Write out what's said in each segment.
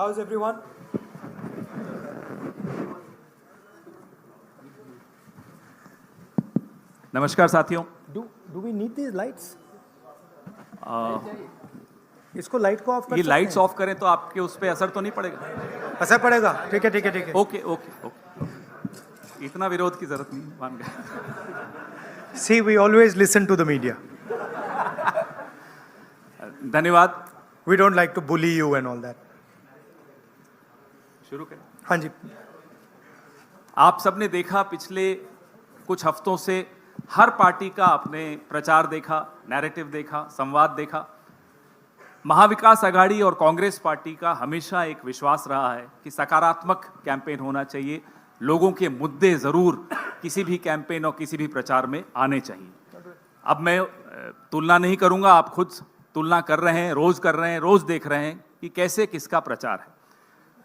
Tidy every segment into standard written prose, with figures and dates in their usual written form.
How's everyone? नमस्कार साथियों। Do we need these lights? इसको लाइट को ऑफ कर ये सकते लाइट्स हैं? ऑफ करें तो आपके उस पे असर तो नहीं पड़ेगा? असर पड़ेगा। ठीक है ठीक है ठीक है। ओके ओके ओके, इतना विरोध की जरूरत नहीं, मान गए। See, we always listen to the media. धन्यवाद। We don't like to bully you and all that. शुरू करें। हाँ जी। आप सबने देखा पिछले कुछ हफ्तों से हर पार्टी का आपने प्रचार देखा, नैरेटिव देखा, संवाद देखा। महाविकास आघाड़ी और कांग्रेस पार्टी का हमेशा एक विश्वास रहा है कि सकारात्मक कैंपेन होना चाहिए, लोगों के मुद्दे जरूर किसी भी कैंपेन और किसी भी प्रचार में आने चाहिए। अब मैं तुलना नहीं करूंगा, आप खुद तुलना कर रहे हैं, रोज देख रहे हैं कि कैसे किसका प्रचार है।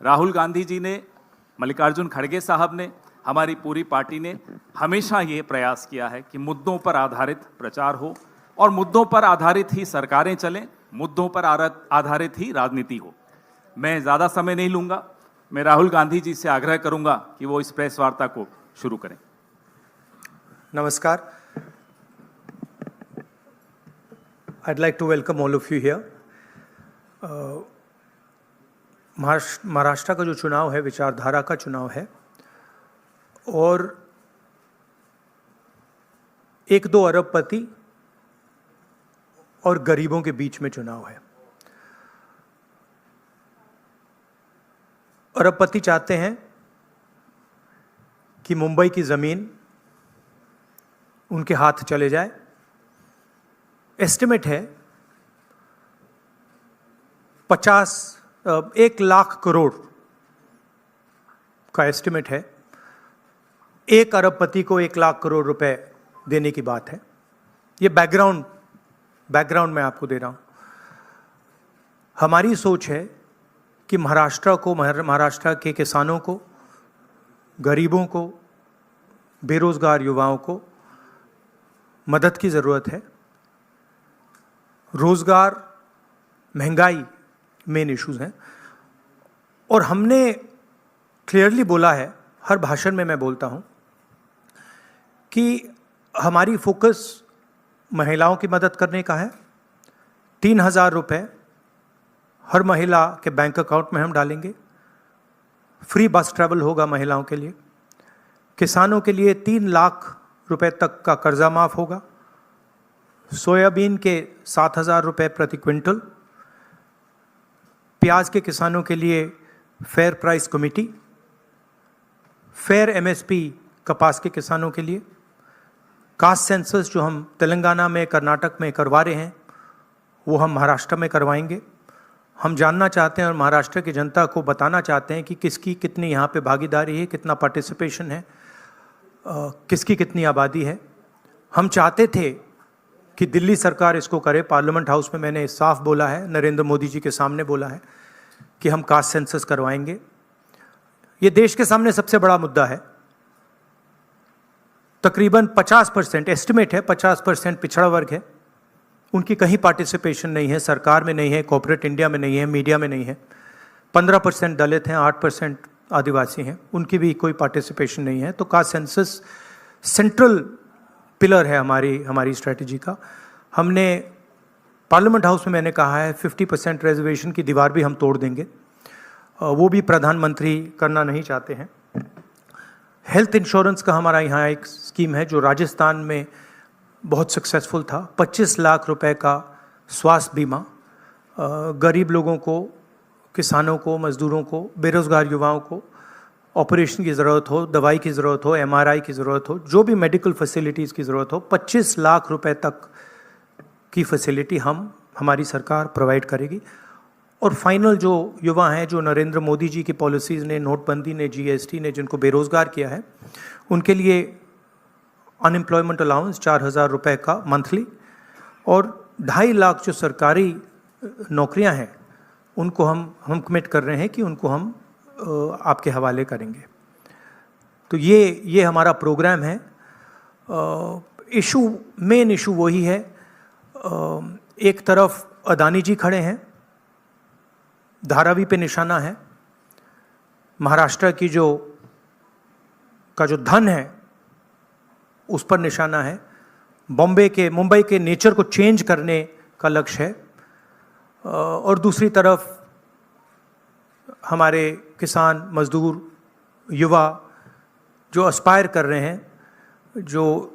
राहुल गांधी जी ने, मल्लिकार्जुन खड़गे साहब ने, हमारी पूरी पार्टी ने हमेशा ये प्रयास किया है कि मुद्दों पर आधारित प्रचार हो और मुद्दों पर आधारित ही सरकारें चलें, मुद्दों पर आधारित ही राजनीति हो। मैं ज़्यादा समय नहीं लूँगा, मैं राहुल गांधी जी से आग्रह करूँगा कि वो इस प्रेस वार्ता को शुरू करें। नमस्कार। I'd like to welcome all of you here. Maharashtra का जो चुनाव है विचारधारा का चुनाव है और 1-2 अरबपति और गरीबों के बीच में चुनाव है। अरबपति चाहते हैं कि मुंबई की जमीन उनके हाथ चले जाए। एस्टिमेट है 1 लाख करोड़ का एस्टिमेट है। 1 अरबपति को 1 लाख करोड़ रुपए देने की बात है। ये बैकग्राउंड मैं आपको दे रहा हूं। हमारी सोच है कि महाराष्ट्र के किसानों को, गरीबों को, बेरोजगार युवाओं को मदद की ज़रूरत है। रोजगार, महंगाई मेन इश्यूज हैं और हमने क्लियरली बोला है, हर भाषण में मैं बोलता हूं कि हमारी फोकस महिलाओं की मदद करने का है। 3,000 रुपये हर महिला के बैंक अकाउंट में हम डालेंगे। फ्री बस ट्रैवल होगा महिलाओं के लिए। किसानों के लिए 3 लाख रुपए तक का कर्जा माफ होगा। सोयाबीन के 7,000 रुपये प्रति क्विंटल। प्याज के किसानों के लिए fair price committee. Fair MSP कपास के किसानों के लिए। कास्ट सेंसस जो हम तेलंगाना में, कर्नाटक में करवा रहे हैं, वो हम महाराष्ट्र में करवाएंगे। हम जानना चाहते हैं और महाराष्ट्र की जनता को बताना चाहते हैं कि किसकी कितनी यहाँ पे भागीदारी है, कितना पार्टिसिपेशन है, किसकी कितनी आबादी है। हम चाहते थे कि दिल्ली सरकार इसको करे। पार्लियामेंट हाउस में मैंने साफ बोला है, नरेंद्र मोदी जी के सामने बोला है कि हम कास्ट सेंसस करवाएंगे। ये देश के सामने सबसे बड़ा मुद्दा है। तकरीबन 50%, एस्टिमेट है 50% पिछड़ा वर्ग है, उनकी कहीं पार्टिसिपेशन नहीं है, सरकार में नहीं है, कॉर्पोरेट इंडिया में नहीं है, मीडिया में नहीं है। 15% दलित हैं, 8% आदिवासी हैं, उनकी भी कोई पार्टिसिपेशन नहीं है। तो कास्ट सेंसस सेंट्रल पिलर है हमारी स्ट्रेटजी का। हमने पार्लियामेंट हाउस में मैंने कहा है 50% रिजर्वेशन की दीवार भी हम तोड़ देंगे। वो भी प्रधानमंत्री करना नहीं चाहते हैं। हेल्थ इंश्योरेंस का हमारा यहाँ एक स्कीम है जो राजस्थान में बहुत सक्सेसफुल था। 25 लाख रुपए का स्वास्थ्य बीमा गरीब लोगों को, किसानों को, मजदूरों को, बेरोजगार युवाओं को ऑपरेशन की ज़रूरत हो, दवाई की ज़रूरत हो, MRI की ज़रूरत हो, जो भी मेडिकल फैसिलिटीज़ की ज़रूरत हो, 25 लाख रुपए तक की फैसिलिटी हमारी सरकार प्रोवाइड करेगी। और फाइनल जो युवा हैं, जो नरेंद्र मोदी जी की पॉलिसीज़ ने, नोटबंदी ने, GST ने जिनको बेरोज़गार किया है, उनके लिए अनएम्प्लॉयमेंट अलाउंस 4,000 रुपये का मंथली और 2.5 लाख जो सरकारी नौकरियां हैं उनको हम कमिट कर रहे हैं कि उनको हम आपके हवाले करेंगे। तो ये हमारा प्रोग्राम है। मेन इशू वही है। एक तरफ अदानी जी खड़े हैं धारावी पे निशाना है, महाराष्ट्र की जो धन है उस पर निशाना है, मुंबई के नेचर को चेंज करने का लक्ष्य है, और दूसरी तरफ हमारे किसान, मजदूर, युवा जो एस्पायर कर रहे हैं, जो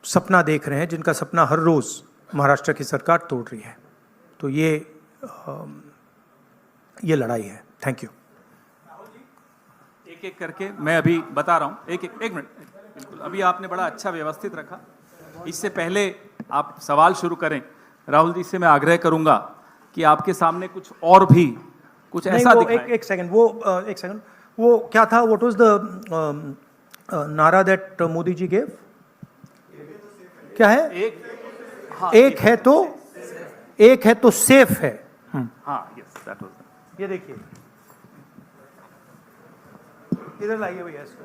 सपना देख रहे हैं, जिनका सपना हर रोज़ महाराष्ट्र की सरकार तोड़ रही है। तो ये लड़ाई है। Thank you. एक एक करके मैं अभी बता रहा हूँ, एक मिनट, बिल्कुल अभी आपने बड़ा अच्छा व्यवस्थित रखा। इससे पहले आप सवाल शुरू करें, राहुल जी से मैं आग्रह करूंगा कि आपके सामने कुछ और भी कुछ ऐसा दिखाएं। एक सेकंड, वो क्या था? व्हाट वाज द नारा दैट मोदी जी गेव? क्या है? एक है तो सेफ है। हाँ, यस, दैट वाज। ये देखिए, इधर लाइए भैया इसको।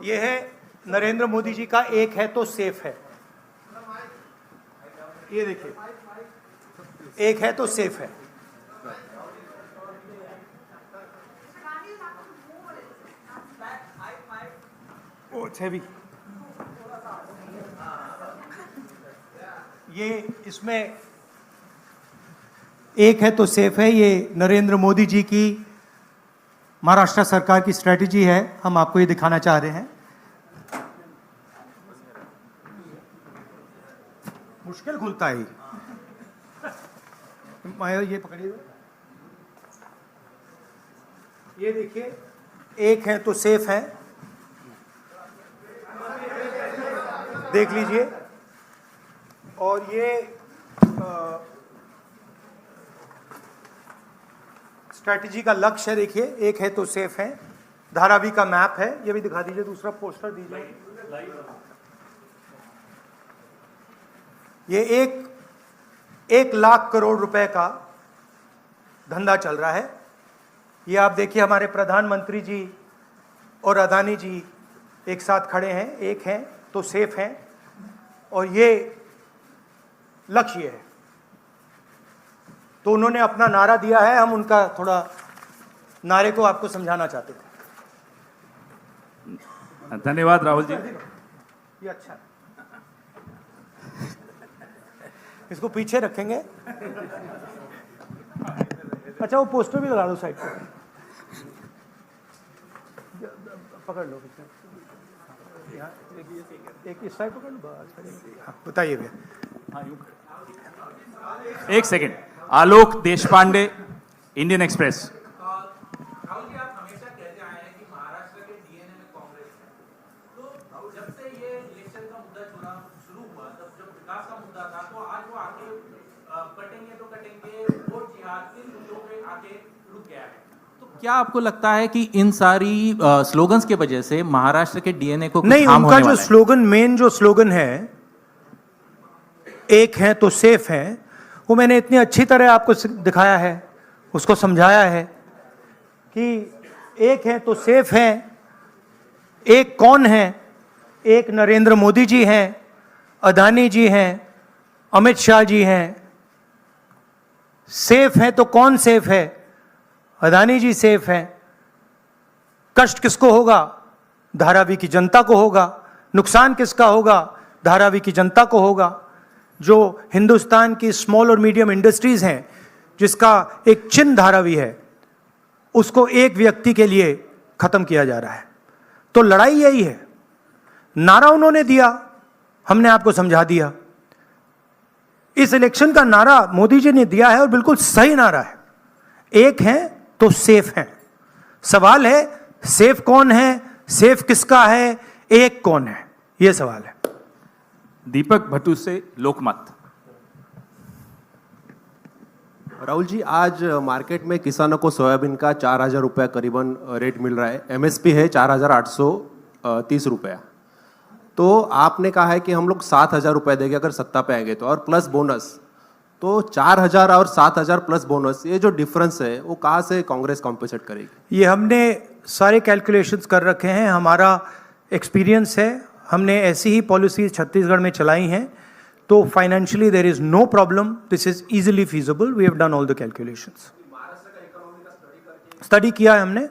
ये है नरेंद्र मोदी जी का एक है तो सेफ है। ये देखिए, एक है तो सेफ है। Oh it's heavy. ये इसमें एक है तो सेफ है, ये नरेंद्र मोदी जी की महाराष्ट्र सरकार की स्ट्रेटजी है। हम आपको ये दिखाना चाह रहे हैं। मुश्किल खुलता है ये पकड़िए। ये देखिए, एक है तो सेफ है, देख लीजिए। और ये स्ट्रैटेजी का लक्ष्य है। देखिए, एक है तो सेफ है, धारावी का मैप है। ये भी दिखा दीजिए, दूसरा पोस्टर दीजिए। ये 1 लाख करोड़ रुपए का धंधा चल रहा है। ये आप देखिए, हमारे प्रधानमंत्री जी और अदानी जी एक साथ खड़े हैं, एक हैं तो सेफ हैं, और ये लक्ष्य है। तो उन्होंने अपना नारा दिया है, हम उनका थोड़ा नारे को आपको समझाना चाहते थे। धन्यवाद राहुल जी। ये अच्छा, इसको पीछे रखेंगे। अच्छा, वो पोस्टर भी लगा दो साइड पे, पकड़ लो। एक इस साइड पकड़ लो। हाँ, बताइए भैया। एक सेकेंड, आलोक देशपांडे, इंडियन एक्सप्रेस। राहुल जी, आप हमेशा कहते आए हैं कि महाराष्ट्र के डीएनए में कांग्रेस है। तो जब से ये इलेक्शन का मुद्दा शुरू हुआ, तब जब विकास का मुद्दा था, तो आज वो आके कटेंगे तो कटेंगे, वोट जिहाद, इन मुद्दों पे आके रुक गया है। तो क्या आपको लगता है कि इन सारी स्लोगन्स के वजह से महाराष्ट्र के डीएनए को नहीं, उनका जो स्लोगन, मेन जो स्लोगन है, एक है तो सेफ है, वो मैंने इतनी अच्छी तरह आपको दिखाया है, उसको समझाया है कि एक है तो सेफ है। एक कौन है? एक नरेंद्र मोदी जी हैं, अदानी जी हैं, अमित शाह जी हैं। सेफ है तो कौन सेफ है? अदानी जी सेफ हैं। कष्ट किसको होगा? धारावी की जनता को होगा। नुकसान किसका होगा? धारावी की जनता को होगा। जो हिंदुस्तान की स्मॉल और मीडियम इंडस्ट्रीज हैं, जिसका एक चिन्ह धारावी है, उसको एक व्यक्ति के लिए खत्म किया जा रहा है। तो लड़ाई यही है। नारा उन्होंने दिया, हमने आपको समझा दिया। इस इलेक्शन का नारा मोदी जी ने दिया है और बिल्कुल सही नारा है। एक है तो सेफ है। सवाल है, सेफ कौन है, सेफ किसका है, एक कौन है, यह सवाल है। दीपक भट्टू से लोकमत। राहुल जी, आज मार्केट में किसानों को सोयाबीन का 4,000 रुपया करीबन रेट मिल रहा है। एमएसपी है 4,830 रुपया। तो आपने कहा है कि हम लोग 7,000 रुपये देंगे अगर सत्ता पे आएंगे तो, और प्लस बोनस। तो 4,000 और 7,000 प्लस बोनस, ये जो डिफरेंस है वो कहाँ से कांग्रेस कॉम्पेंसेट करेगी? ये हमने सारे कैलकुलेशंस कर रखे हैं, हमारा एक्सपीरियंस है, हमने ऐसी ही पॉलिसीज छत्तीसगढ़ में चलाई हैं, तो financially there is no problem, this is easily feasible, we have done all the calculations. Study किया है हमने,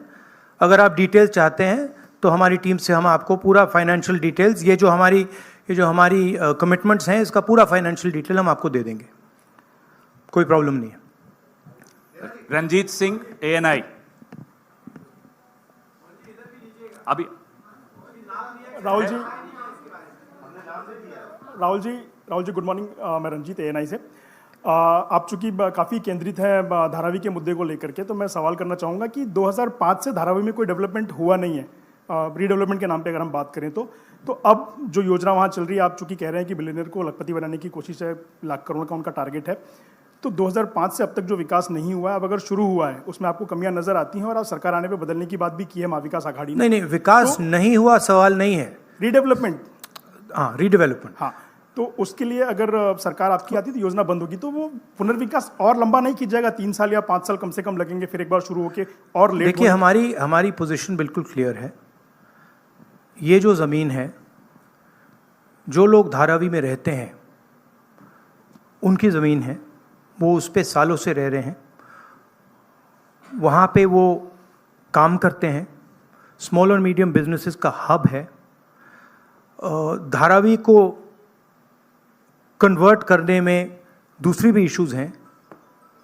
अगर आप डिटेल्स चाहते हैं तो हमारी टीम से हम आपको पूरा फाइनेंशियल डिटेल्स, ये जो हमारी कमिटमेंट्स हैं, इसका पूरा फाइनेंशियल डिटेल हम आपको दे देंगे, कोई प्रॉब्लम नहीं है। रंजीत सिंह, ANI। अभी राहुल जी गुड मॉर्निंग, मैं रंजीत ANI से। आप चूंकि काफ़ी केंद्रित हैं धारावी के मुद्दे को लेकर के, तो मैं सवाल करना चाहूँगा कि 2005 से धारावी में कोई डेवलपमेंट हुआ नहीं है, रीडेवलपमेंट के नाम पे अगर हम बात करें तो अब जो योजना वहाँ चल रही है, आप चूंकि कह रहे हैं कि बिलियनियर को लखपति बनाने की कोशिश है, लाख करोड़ का उनका टारगेट है, तो 2005 से अब तक जो विकास नहीं हुआ है, अब अगर शुरू हुआ है उसमें आपको कमियां नजर आती हैं, और आप सरकार आने पे बदलने की बात भी की है महाविकास आघाड़ी ने। नहीं, विकास तो, नहीं हुआ सवाल नहीं है, रीडेवलपमेंट, हाँ रीडेवलपमेंट, हाँ, तो उसके लिए अगर सरकार आपकी आती तो योजना बंद होगी, तो वो पुनर्विकास और लंबा नहीं किया जाएगा, 3 साल या 5 साल कम से कम लगेंगे, फिर एक बार शुरू होके और लेट। देखिए हमारी पोजीशन बिल्कुल क्लियर है, ये जो ज़मीन है, जो लोग धारावी में रहते हैं उनकी ज़मीन है, वो उस पे सालों से रह रहे हैं, वहाँ पे वो काम करते हैं, स्मॉल और मीडियम बिजनेसेस का हब है। धारावी को कन्वर्ट करने में दूसरी भी इश्यूज़ हैं,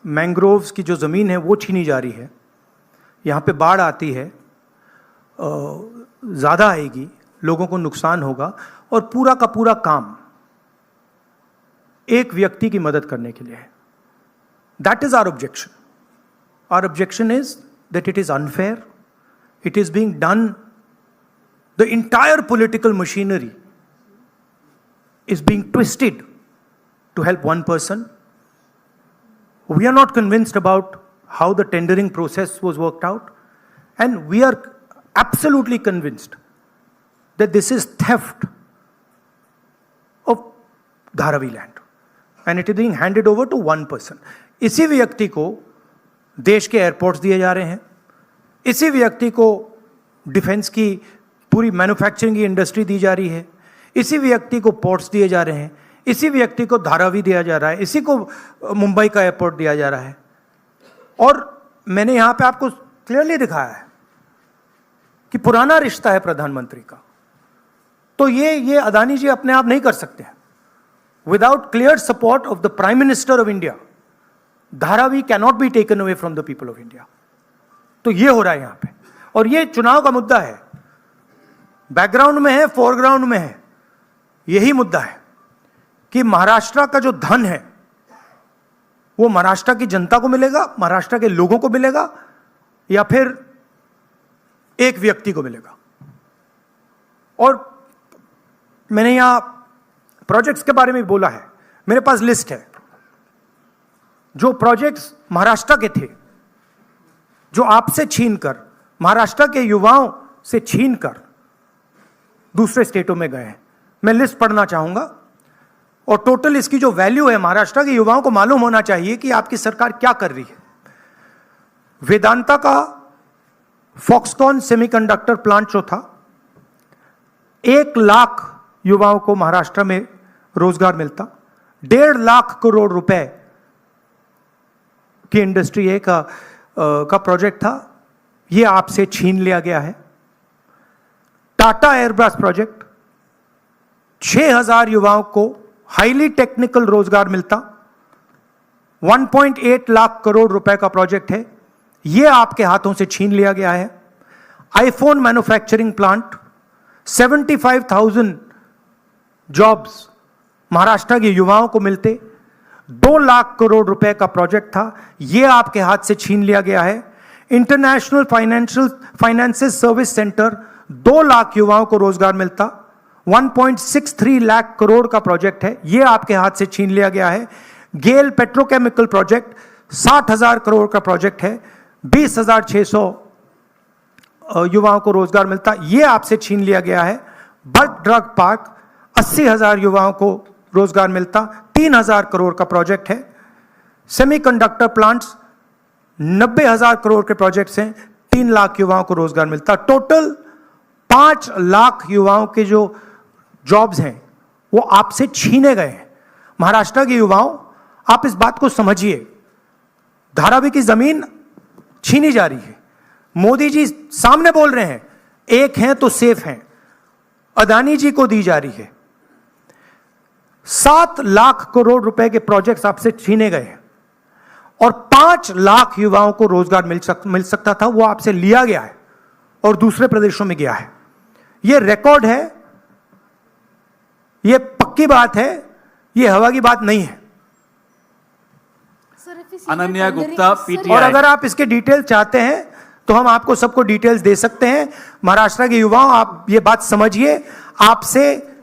मैंग्रोव्स की जो ज़मीन है वो छीनी जा रही है, यहाँ पे बाढ़ आती है, ज़्यादा आएगी, लोगों को नुकसान होगा, और पूरा का पूरा काम एक व्यक्ति की मदद करने के लिए है। That is our objection. Our objection is that it is unfair. It is being done, the entire political machinery is being twisted to help one person. We are not convinced about how the tendering process was worked out, and we are absolutely convinced that this is theft of Dharavi land, and it is being handed over to one person. इसी व्यक्ति को देश के airports दिए जा रहे हैं, इसी व्यक्ति को डिफेंस की पूरी मैन्युफैक्चरिंग की इंडस्ट्री दी जा रही है, इसी व्यक्ति को पोर्ट्स दिए जा रहे हैं, इसी व्यक्ति को धारावी दिया जा रहा है, इसी को मुंबई का एयरपोर्ट दिया जा रहा है। और मैंने यहाँ पे आपको क्लियरली दिखाया है कि पुराना रिश्ता है प्रधानमंत्री का, तो ये अदानी जी अपने आप नहीं कर सकते हैं। Without clear support of the prime minister of India, Dharavi cannot be taken away from the people of India. तो ये हो रहा है यहां पे, और ये चुनाव का मुद्दा है, बैकग्राउंड में है, फोरग्राउंड में है, यही मुद्दा है कि महाराष्ट्र का जो धन है वो महाराष्ट्र की जनता को मिलेगा, महाराष्ट्र के लोगों को मिलेगा, या फिर एक व्यक्ति को मिलेगा। और मैंने यहां प्रोजेक्ट्स के बारे में बोला है, मेरे पास लिस्ट है, जो प्रोजेक्ट्स महाराष्ट्र के थे, जो आपसे छीनकर, महाराष्ट्र के युवाओं से छीनकर दूसरे स्टेटों में गए हैं। मैं लिस्ट पढ़ना चाहूंगा, और टोटल इसकी जो वैल्यू है, महाराष्ट्र के युवाओं को मालूम होना चाहिए कि आपकी सरकार क्या कर रही है। वेदांता का फॉक्सकॉन सेमीकंडक्टर प्लांट जो था, 1 लाख युवाओं को महाराष्ट्र में रोजगार मिलता, 1.5 लाख करोड़ रुपए की इंडस्ट्री का प्रोजेक्ट था, ये आपसे छीन लिया गया है। टाटा एयरब्रश प्रोजेक्ट, 6,000 युवाओं को हाईली टेक्निकल रोजगार मिलता, 1.8 लाख करोड़ रुपए का प्रोजेक्ट है, ये आपके हाथों से छीन लिया गया है। IPhone manufacturing plant, 75,000 jobs Maharashtra के युवाओं को मिलते, 2 लाख करोड़ रुपए का प्रोजेक्ट था, यह आपके हाथ से छीन लिया गया है। International finances service centre, 2 lakh युवाओं को रोजगार मिलता, 1.63 लाख करोड़ का प्रोजेक्ट है, यह आपके हाथ से छीन लिया गया है। गेल पेट्रोकेमिकल प्रोजेक्ट, 60,000 करोड़ का प्रोजेक्ट है, 20,600 युवाओं को रोजगार मिलता, यह आपसे छीन लिया गया है। बल्क ड्रग पार्क, 80,000 युवाओं को रोजगार मिलता, 3,000 करोड़ का प्रोजेक्ट है, सेमीकंडक्टर प्लांट्स 90,000 करोड़ के प्रोजेक्ट्स हैं, 3 लाख युवाओं को रोजगार मिलता। टोटल 5 लाख युवाओं के जो जॉब्स हैं वो आपसे छीने गए हैं। महाराष्ट्र के युवाओं, आप इस बात को समझिए, धारावी की जमीन छीनी जा रही है। मोदी जी सामने बोल रहे हैं एक हैं तो सेफ हैं, अदानी जी को दी जा रही है। 7 लाख करोड़ रुपए के प्रोजेक्ट्स आपसे छीने गए हैं और 5 लाख युवाओं को रोजगार मिल सकता था, वो आपसे लिया गया है और दूसरे प्रदेशों में गया है। ये रिकॉर्ड है, ये पक्की बात है, ये हवा की बात नहीं है। अनन्या गुप्ता, और पीटीआई। अगर आप इसके डिटेल चाहते हैं तो हम आपको सबको डिटेल्स दे सकते हैं। महाराष्ट्र के युवाओं, आप ये बात समझिए, आपसे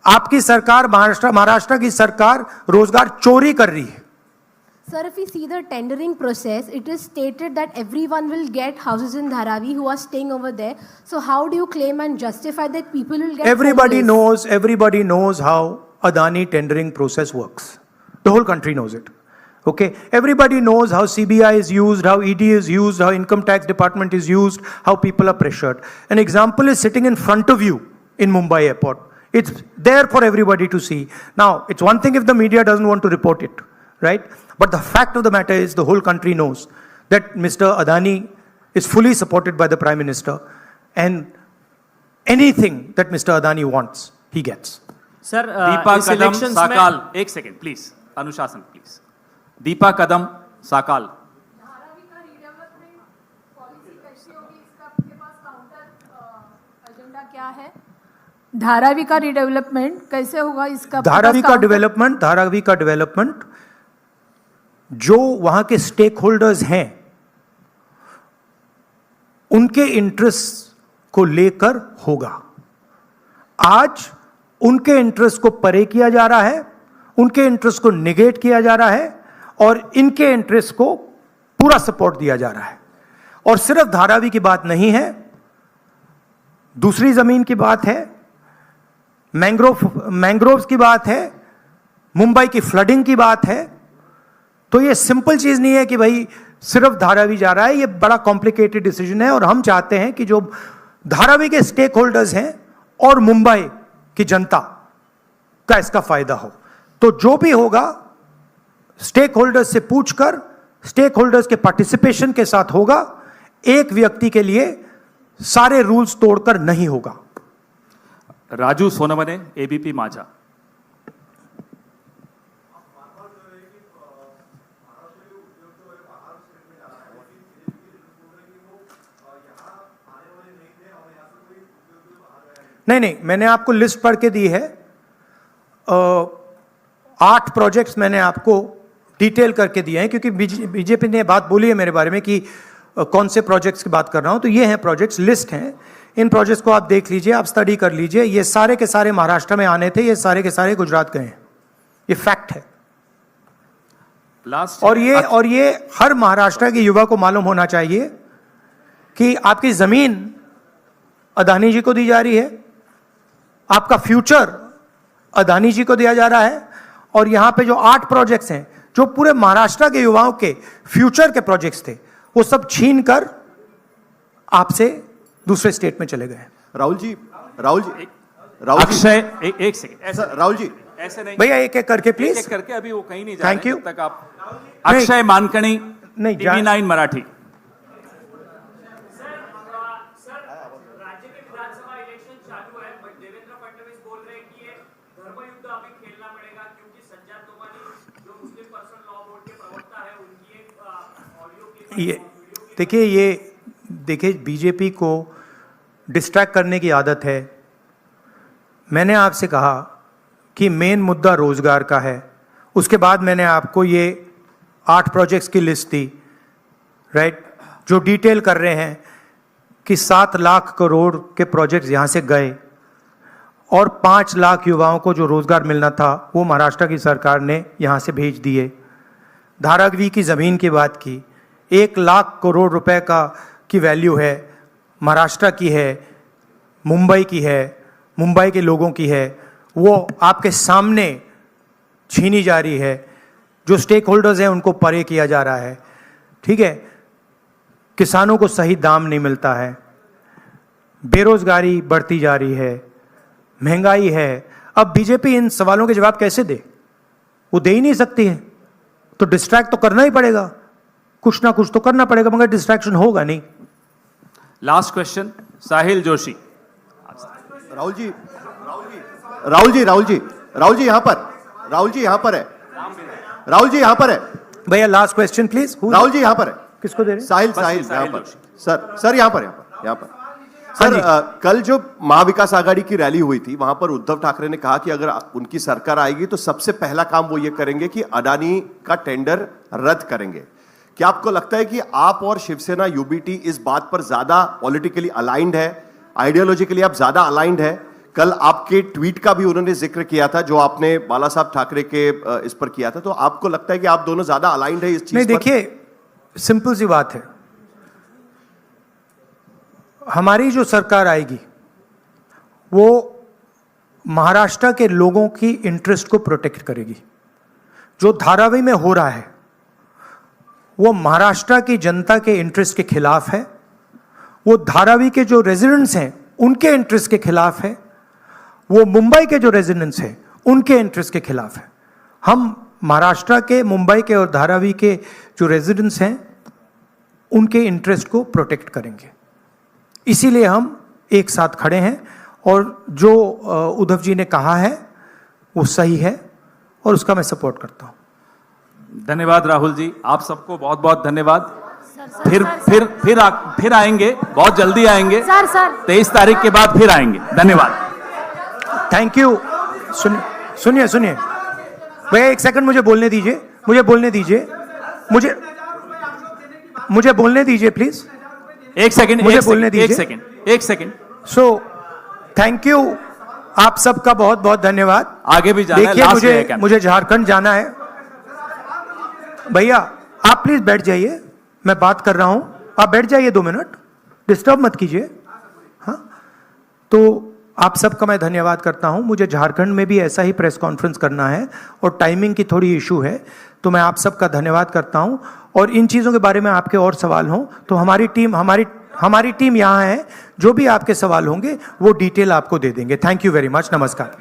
आपकी सरकार, महाराष्ट्र की सरकार रोजगार चोरी कर रही है। Sir, if we see the tendering process, it is stated that everyone will get houses in Dharavi who are staying over there. So how do you claim and justify that people will get Everybody homeless? knows how Adani tendering process works. The whole country knows it. Okay, everybody knows how CBI is used, how ED is used, how income tax department is used, how people are pressured. An example is sitting in front of you in Mumbai airport. It's there for everybody to see. Now, it's one thing if the media doesn't want to report it, right? But the fact of the matter is the whole country knows that Mr. Adani is fully supported by the Prime Minister, and anything that Mr. Adani wants, he gets. Sir Deepa इस कदम elections में साकाल, एक second please, अनुशासन please. Deepa कदम साकाल। धारावी का redevelopment policy कैसी होगी, इसका आपके पास counter agenda क्या है? धारावी का रिडेवलपमेंट कैसे होगा, इसका धारावी का डेवलपमेंट जो वहां के स्टेक होल्डर्स हैं उनके इंटरेस्ट को लेकर होगा। आज उनके इंटरेस्ट को परे किया जा रहा है, उनके इंटरेस्ट को निगेट किया जा रहा है और इनके इंटरेस्ट को पूरा सपोर्ट दिया जा रहा है। और सिर्फ धारावी की बात नहीं है, दूसरी जमीन की बात है, मैंग्रोव्स की बात है, मुंबई की फ्लडिंग की बात है। तो ये सिंपल चीज नहीं है कि भाई सिर्फ धारावी जा रहा है, ये बड़ा कॉम्प्लिकेटेड डिसीजन है। और हम चाहते हैं कि जो धारावी के स्टेक होल्डर्स हैं और मुंबई की जनता का इसका फायदा हो। तो जो भी होगा स्टेक होल्डर्स से पूछकर, स्टेक होल्डर्स के पार्टिसिपेशन के साथ होगा। एक व्यक्ति के लिए सारे रूल्स तोड़कर नहीं होगा। राजू सोनवने, एबीपी माझा। नहीं, मैंने आपको लिस्ट पढ़ के दी है। 8 प्रोजेक्ट्स मैंने आपको डिटेल करके दिए हैं, क्योंकि बीजेपी ने बात बोली है मेरे बारे में कि कौन से प्रोजेक्ट्स की बात कर रहा हूं। तो ये हैं प्रोजेक्ट्स, लिस्ट हैं। इन प्रोजेक्ट्स को आप देख लीजिए, आप स्टडी कर लीजिए। ये सारे के सारे महाराष्ट्र में आने थे, ये सारे के सारे गुजरात गए हैं, ये फैक्ट है। लास्ट और ये हर महाराष्ट्र के युवा को मालूम होना चाहिए कि आपकी जमीन अदानी जी को दी जा रही है, आपका फ्यूचर अदानी जी को दिया जा रहा है। और यहां पे जो 8 प्रोजेक्ट्स हैं, जो पूरे महाराष्ट्र के युवाओं के फ्यूचर के प्रोजेक्ट्स थे, वो सब छीन कर आपसे दूसरे स्टेट में चले गए। राहुल जी, अक्षय, एक सेकेंड, ऐसा राहुल जी, ऐसे नहीं भैया एक एक करके एक प्लीज। एक करके, अभी वो कहीं नहीं जा Thank रहे you. जब तक आप। अक्षय मानकणी, नहीं, टीवी 9 मराठी। राज्य के विधानसभा इलेक्शन चालू है, बट देवेंद्र फडणवीस बोल रहे हैं कि ये धर्मयुद्ध अभी खेलना पड़ेगा, क्योंकि सज्जाद तोमानी जो मुस्लिम पर्सनल लॉ बोर्ड के प्रवक्ता है, उनकी एक ऑडियो ये देखिए बीजेपी को डिस्ट्रैक्ट करने की आदत है। मैंने आपसे कहा कि मेन मुद्दा रोजगार का है, उसके बाद मैंने आपको ये 8 प्रोजेक्ट्स की लिस्ट दी, राइट, जो डिटेल कर रहे हैं कि 7 लाख करोड़ के प्रोजेक्ट्स यहाँ से गए और 5 लाख युवाओं को जो रोजगार मिलना था वो महाराष्ट्र की सरकार ने यहाँ से भेज दिए। धारावी की ज़मीन की बात की, 1 लाख करोड़ रुपए की वैल्यू है, महाराष्ट्र की है, मुंबई की है, मुंबई के लोगों की है, वो आपके सामने छीनी जा रही है। जो स्टेक होल्डर्स हैं उनको परे किया जा रहा है, ठीक है, किसानों को सही दाम नहीं मिलता है, बेरोजगारी बढ़ती जा रही है, महंगाई है। अब बीजेपी इन सवालों के जवाब कैसे दे? वो दे ही नहीं सकती है, तो डिस्ट्रैक्ट तो करना ही पड़ेगा, कुछ ना कुछ तो करना पड़ेगा, मगर डिस्ट्रैक्शन होगा नहीं। लास्ट क्वेश्चन साहिल जोशी। राहुल जी यहाँ पर, राहुल जी यहाँ पर है, राहुल जी यहाँ पर है, भैया last question please. Rahul ji यहाँ पर है। किसको दे रहे हैं? साहिल यहाँ पर, सर यहाँ पर सर, कल जो महाविकास आघाड़ी की रैली हुई थी वहां पर उद्धव ठाकरे ने कहा कि अगर उनकी सरकार आएगी तो सबसे पहला काम वो ये करेंगे कि अडानी का टेंडर रद्द करेंगे। क्या आपको लगता है कि आप और शिवसेना यूबीटी इस बात पर ज्यादा पॉलिटिकली अलाइंड है, आइडियोलॉजिकली आप ज्यादा अलाइंड है? कल आपके ट्वीट का भी उन्होंने जिक्र किया था जो आपने बाला साहब ठाकरे के इस पर किया था, तो आपको लगता है कि आप दोनों ज्यादा अलाइंड है इस चीज नहीं, पर? देखिए सिंपल सी बात है, हमारी जो सरकार आएगी वो महाराष्ट्र के लोगों की इंटरेस्ट को प्रोटेक्ट करेगी। जो धारावी में हो रहा है वो महाराष्ट्र की जनता के इंटरेस्ट के खिलाफ है, वो धारावी के जो रेजिडेंट्स हैं उनके इंटरेस्ट के खिलाफ है, वो मुंबई के जो रेजिडेंट्स हैं उनके इंटरेस्ट के खिलाफ है। हम महाराष्ट्र के, मुंबई के और धारावी के जो रेजिडेंट्स हैं उनके इंटरेस्ट को प्रोटेक्ट करेंगे, इसीलिए हम एक साथ खड़े हैं। और जो उद्धव जी ने कहा है वो सही है और उसका मैं सपोर्ट करता हूं। धन्यवाद राहुल जी, आप सबको बहुत बहुत धन्यवाद। फिर आएंगे, बहुत जल्दी आएंगे सर 23 तारीख के बाद फिर आएंगे। धन्यवाद, थैंक यू। सुनिए भैया एक सेकंड मुझे बोलने दीजिए, मुझे बोलने दीजिए प्लीज। एक सेकंड, मुझे बोलने दीजिए। एक सेकंड। सो थैंक यू, आप सबका बहुत बहुत धन्यवाद। आगे भी जाना है, देखिए लास्ट है मुझे झारखंड जाना है। भैया आप प्लीज बैठ जाइए, मैं बात कर रहा हूं, आप बैठ जाइए 2 मिनट, डिस्टर्ब मत कीजिए। हाँ, तो आप सबका मैं धन्यवाद करता हूं। मुझे झारखंड में भी ऐसा ही प्रेस कॉन्फ्रेंस करना है और टाइमिंग की थोड़ी इशू है, तो मैं आप सबका धन्यवाद करता हूं। और इन चीज़ों के बारे में आपके और सवाल हों तो हमारी टीम यहाँ है, जो भी आपके सवाल होंगे वो डिटेल आपको दे देंगे। थैंक यू वेरी मच, नमस्कार।